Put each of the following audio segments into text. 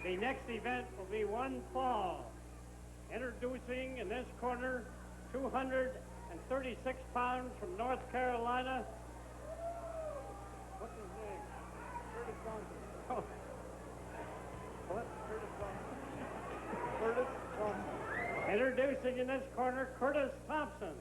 The next event will be one fall. Introducing in this corner, 236 pounds from North Carolina. What's his name? Curtis Thompson. Oh. What? Curtis Thompson. Curtis Thompson. Introducing in this corner, Curtis Thompson.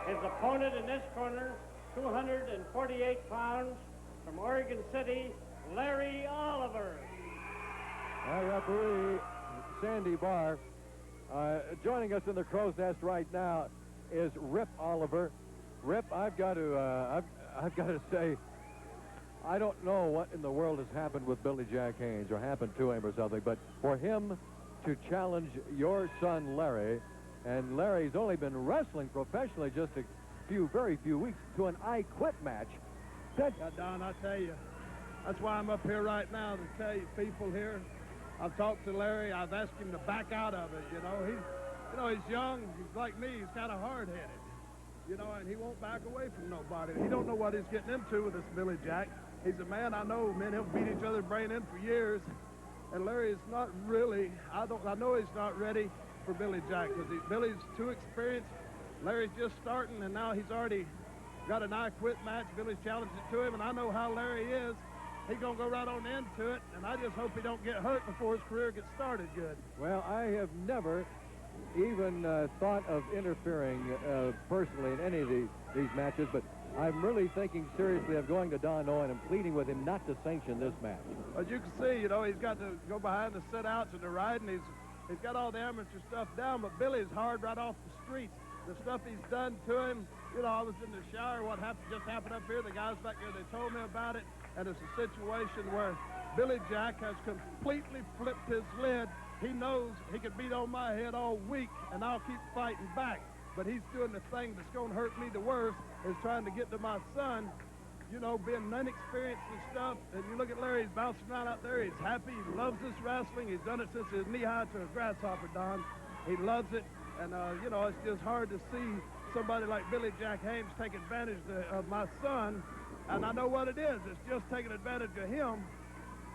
His opponent in this corner, 248 pounds from Oregon City, Larry Oliver. Our referee, Sandy Barr. Joining us in the crow's nest right now is Rip Oliver. Rip, I've got to say, I don't know what in the world has happened with Billy Jack Haynes or happened to him or something, but for him to challenge your son Larry, and Larry's only been wrestling professionally just a very few weeks, to an I Quit match. Yeah, Don, I tell you, that's why I'm up here right now to tell you people here. I've talked to Larry. I've asked him to back out of it. He's young. He's like me. He's kind of hard-headed. And he won't back away from nobody. He don't know what he's getting into with this Billy Jack. He's a man I know, man. He'll beat each other brain in for years. And Larry is not really. I know he's not ready for Billy Jack because Billy's too experienced. Larry's just starting, and now he's already got an I Quit match. Billy's challenged it to him, and I know how Larry is. He's going to go right on into it, and I just hope he don't get hurt before his career gets started good. Well, I have never even thought of interfering personally in any of these matches, but I'm really thinking seriously of going to Don Owen and pleading with him not to sanction this match. As you can see, he's got to go behind the sit-outs and the riding. He's got all the amateur stuff down, but Billy's hard right off the streets. The stuff he's done to him, I was in the shower. What just happened up here, the guys back there, they told me about it. And it's a situation where Billy Jack has completely flipped his lid. He knows he could beat on my head all week, and I'll keep fighting back. But he's doing the thing that's going to hurt me the worst, is trying to get to my son, being inexperienced and stuff. And you look at Larry, he's bouncing around out there. He's happy. He loves this wrestling. He's done it since his knee-high to a grasshopper, Don. He loves it. And, it's just hard to see somebody like Billy Jack Haynes take advantage of my son. And I know what it is. It's just taking advantage of him,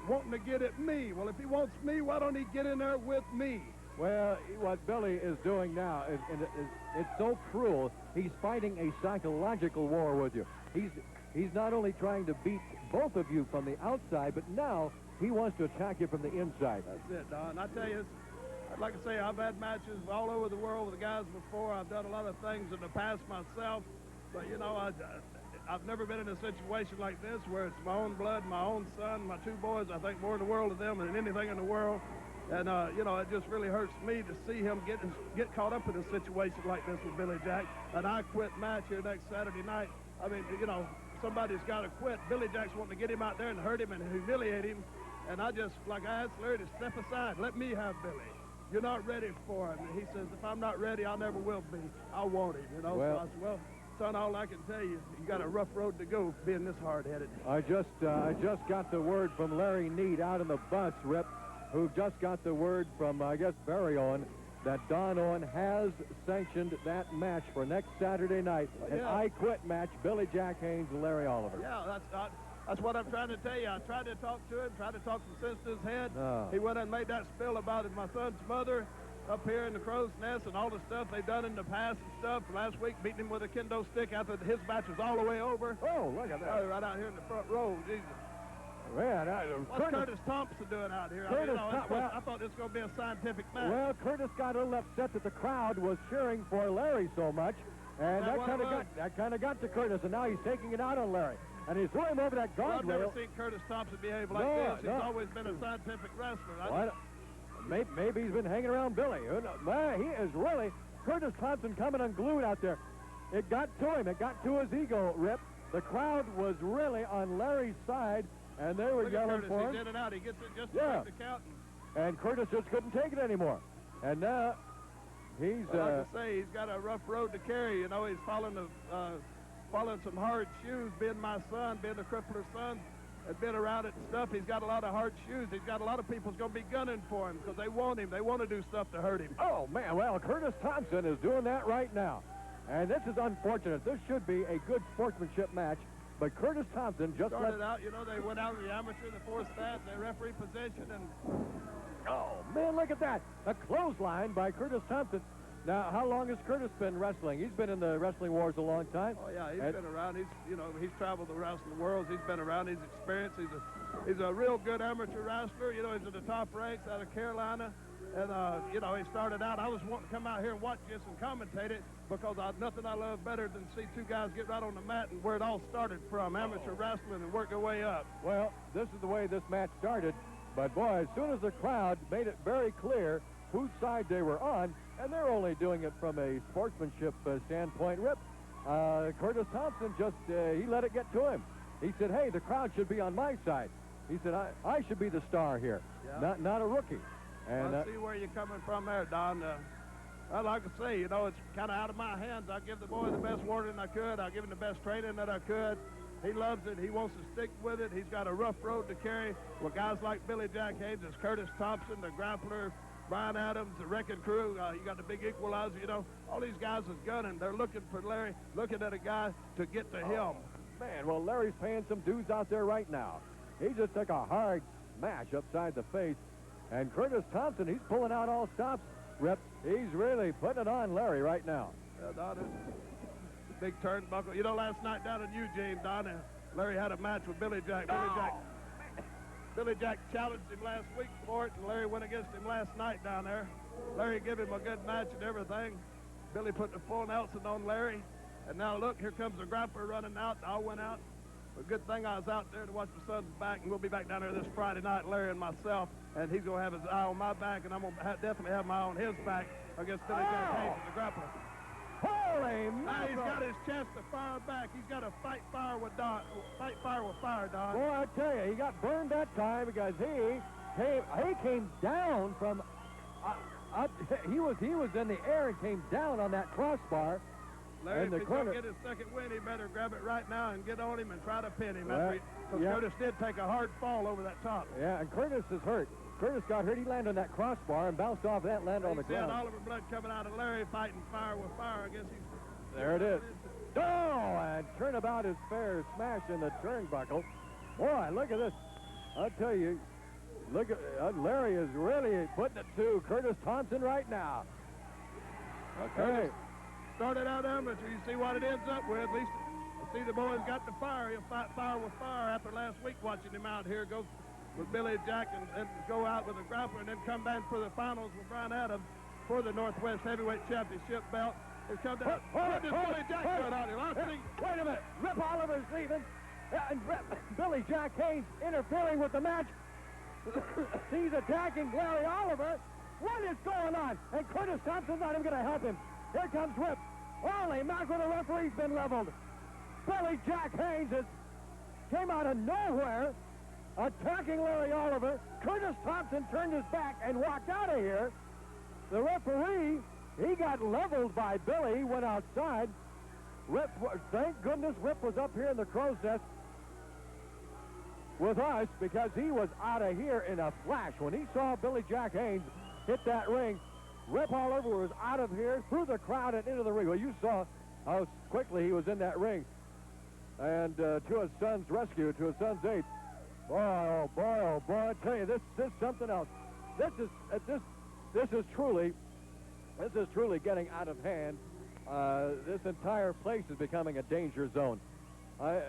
wanting to get at me. Well, if he wants me, why don't he get in there with me? Well, what Billy is doing now is it's so cruel. He's fighting a psychological war with you. He's not only trying to beat both of you from the outside, but now he wants to attack you from the inside. That's it, Don. I tell you, like I say, I've had matches all over the world with the guys before. I've done a lot of things in the past myself, but I've never been in a situation like this where it's my own blood, my own son, my two boys. I think more in the world of them than anything in the world. And, it just really hurts me to see him get caught up in a situation like this with Billy Jack. And I Quit match here next Saturday night. I mean, somebody's got to quit. Billy Jack's wanting to get him out there and hurt him and humiliate him. And I asked Larry to step aside. Let me have Billy. You're not ready for him. And he says, if I'm not ready, I never will be. I want him, Well, so I said, well, son, all I can tell you, you got a rough road to go being this hard-headed. I just got the word from Larry Need out in the bus, Rip, who just got the word from, I guess, Barry Owen, that Don Owen has sanctioned that match for next Saturday night. An I Quit match, Billy Jack Haynes and Larry Oliver. Yeah, that's what I'm trying to tell you. I tried to talk to him, tried to talk some sense to his head. Oh. He went and made that spill about my son's mother up here in the crow's nest and all the stuff they've done in the past and stuff. Last week, beating him with a kendo stick after his match was all the way over. Oh, look at that. Right out here in the front row. Jesus. Man, What's Curtis Thompson doing out here? I thought this was going to be a scientific match. Well, Curtis got a little upset that the crowd was cheering for Larry so much, and that kind of got to Curtis, and now he's taking it out on Larry. And he's throwing him over that guardrail. I've never seen Curtis Thompson behave like this. He's always been a scientific wrestler. Maybe he's been hanging around Billy. Man, he is really... Curtis Thompson coming unglued out there. It got to him. It got to his ego, Rip. The crowd was really on Larry's side, and they were yelling Curtis, for him. He's in and out. He gets it just to the count. And Curtis just couldn't take it anymore. And now he's... like I say, he's got a rough road to carry. He's following some hard shoes, being my son, being the crippler's son. Had been around it and stuff. He's got a lot of hard shoes. He's got a lot of people's going to be gunning for him because they want him. They want to do stuff to hurt him. Oh, man. Well, Curtis Thompson is doing that right now. And this is unfortunate. This should be a good sportsmanship match but Curtis Thompson just started out, you know, they went out in the amateur, the fourth stat, they referee position, and Oh, man, look at that. A clothesline by Curtis Thompson. Now, how long has Curtis been wrestling? He's been in the wrestling wars a long time. oh yeah, he's been around. He's traveled the wrestling worlds. He's been around. He's experienced. He's a real good amateur wrestler. You know, he's in the top ranks out of Carolina. And, you know, he started out. I was wanting to come out here and watch this and commentate it because nothing I love better than see two guys get right on the mat and where it all started from, amateur wrestling, and work their way up. Well, this is the way this match started. But, boy, as soon as the crowd made it very clear whose side they were on, and they're only doing it from a sportsmanship standpoint, Rip, Curtis Thompson just, he let it get to him. He said, hey, the crowd should be on my side. He said, I should be the star here, not a rookie. And I see where you're coming from there, Don. Well, like I say, you know, it's kind of out of my hands. I give the boy the best warning I could. I give him the best training that I could. He loves it. He wants to stick with it. He's got a rough road to carry with guys like Billy Jack Haynes, Curtis Thompson, the grappler, Brian Adams, the wrecking crew. You got the big equalizer, you know. All these guys is gunning. They're looking for Larry, looking at a guy to get to him. Man, well, Larry's paying some dudes out there right now. He just took a hard smash upside the face. And Curtis Thompson, he's pulling out all stops, Rip. He's really putting it on Larry right now. Yeah, Don, it's a big turnbuckle. You know, last night down in Eugene, Don, Larry had a match with Billy Jack. Billy Jack challenged him last week for it, and Larry went against him last night down there. Larry gave him a good match and everything. Billy put the full Nelson on Larry. And now, look, here comes the grappler running out. I went out. A good thing I was out there to watch my son's back, and we'll be back down there this Friday night, Larry and myself, and he's going to have his eye on my back, and I'm going to definitely have my eye on his back against Billy Jack Haynes, the grappler. Holy Now he's mackerel. got his chest to fire back. He's got to fight fire with fire, Don. Boy, I tell you, he got burned that time because he came down from up. He was in the air and came down on that crossbar. Larry, in the if he's going corner. to get his second win, he better grab it right now and get on him and try to pin him. Well, Because yeah. Curtis did take a hard fall over that top. Yeah, and Curtis is hurt. Curtis got hurt. He landed on that crossbar and bounced off that, landed on the ground. Oliver blood coming out of Larry fighting fire with fire. I guess he's... There it is. Oh, and turnabout is fair. Smash in the turnbuckle. Boy, look at this. I'll tell you, look at Larry is really putting it to Curtis Thompson right now. Okay. Started out amateur. You see what it ends up with. At least you see the boy's got the fire. He'll fight fire with fire. After last week watching him out here go with Billy Jack and go out with a grappler and then come back for the finals with Brian Adams for the Northwest Heavyweight Championship belt. It's come down. What does Billy Jack got out here? Wait a minute. Rip Oliver's leaving. And Billy Jack Haynes interfering with the match. He's attacking Larry Oliver. What is going on? And Curtis Thompson's not even going to help him. Here comes Rip. Holy mackerel, the referee's been leveled. Billy Jack Haynes came out of nowhere attacking Larry Oliver. Curtis Thompson turned his back and walked out of here. The referee, he got leveled by Billy. He went outside. Rip, thank goodness Rip was up here in the crow's nest with us because he was out of here in a flash. When he saw Billy Jack Haynes hit that ring, Rip Oliver was out of here, through the crowd and into the ring. Well, you saw how quickly he was in that ring. And to his son's rescue, to his son's aid. Boy, oh boy, oh boy, I tell you, this is something else. This is truly getting out of hand. This entire place is becoming a danger zone. Oh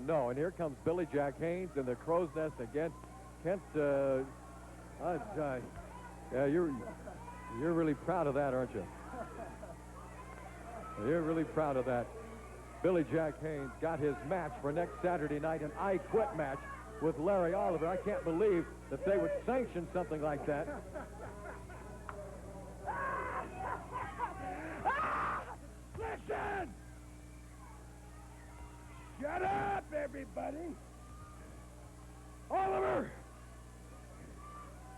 no, and here comes Billy Jack Haynes in the crow's nest again. Kent, yeah, you're really proud of that, aren't you? You're really proud of that. Billy Jack Haynes got his match for next Saturday night, an I Quit match with Larry Oliver. I can't believe that they would sanction something like that. Listen! Shut up, everybody! Oliver!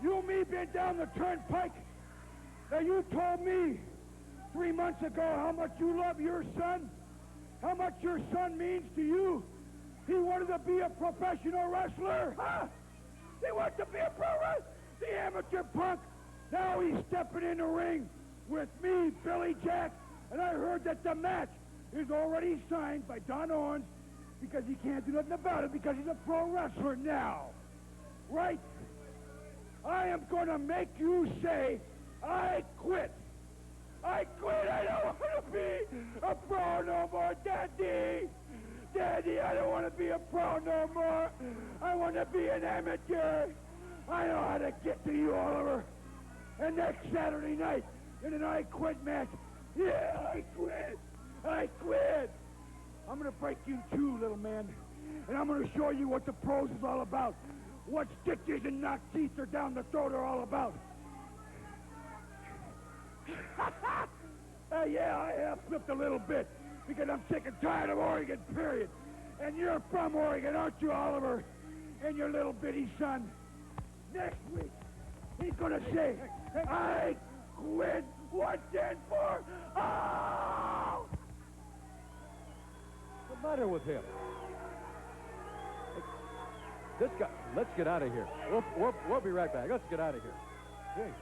You and me been down the turnpike. Now, you told me 3 months ago how much you love your son, how much your son means to you. He wanted to be a professional wrestler, huh? He wanted to be a pro wrestler, the amateur punk. Now he's stepping in the ring with me, Billy Jack, and I heard that the match is already signed by Don Owens because he can't do nothing about it because he's a pro wrestler now. Right? I am going to make you say, I quit. I quit. I don't want to be a pro no more, Daddy. Daddy, I don't want to be a pro no more. I want to be an amateur. I know how to get to you, Oliver. And next Saturday night, in an I Quit match, yeah, I quit. I quit. I'm going to break you in two, little man. And I'm going to show you what the pros is all about. What stitches and knock teeth are down the throat are all about. Yeah, I have flipped a little bit because I'm sick and tired of Oregon, period. And you're from Oregon, aren't you, Oliver? And your little bitty son. Next week, he's going to say, I quit once and for all. What's the matter with him? This guy, let's get out of here. We'll be right back. Let's get out of here. Gee.